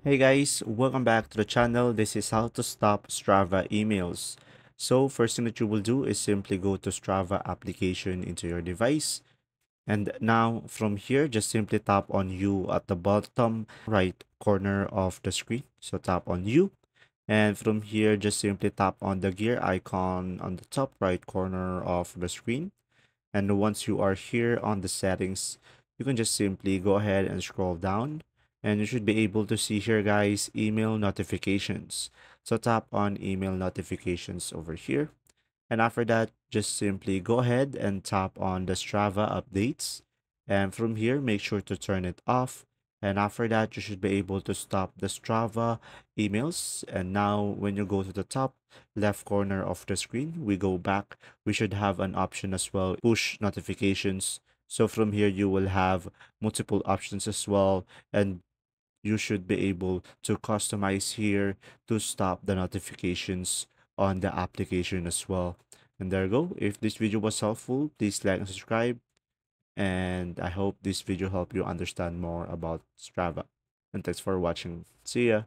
Hey guys, welcome back to the channel. This is how to stop Strava emails. So first thing that you will do is simply go to Strava application into your device. And now from here, just simply tap on you at the bottom right corner of the screen. So tap on you. And from here, just simply tap on the gear icon on the top right corner of the screen. And once you are here on the settings, you can just simply go ahead and scroll down. And you should be able to see here, guys, email notifications. So tap on email notifications over here. And after that, just simply go ahead and tap on the Strava updates. And from here, make sure to turn it off. And after that, you should be able to stop the Strava emails. And now, when you go to the top left corner of the screen, we go back. We should have an option as well, push notifications. So from here, you will have multiple options as well. And you should be able to customize here to stop the notifications on the application as well. And there you go. If this video was helpful, please like and subscribe. And I hope this video helped you understand more about Strava. And thanks for watching. See ya.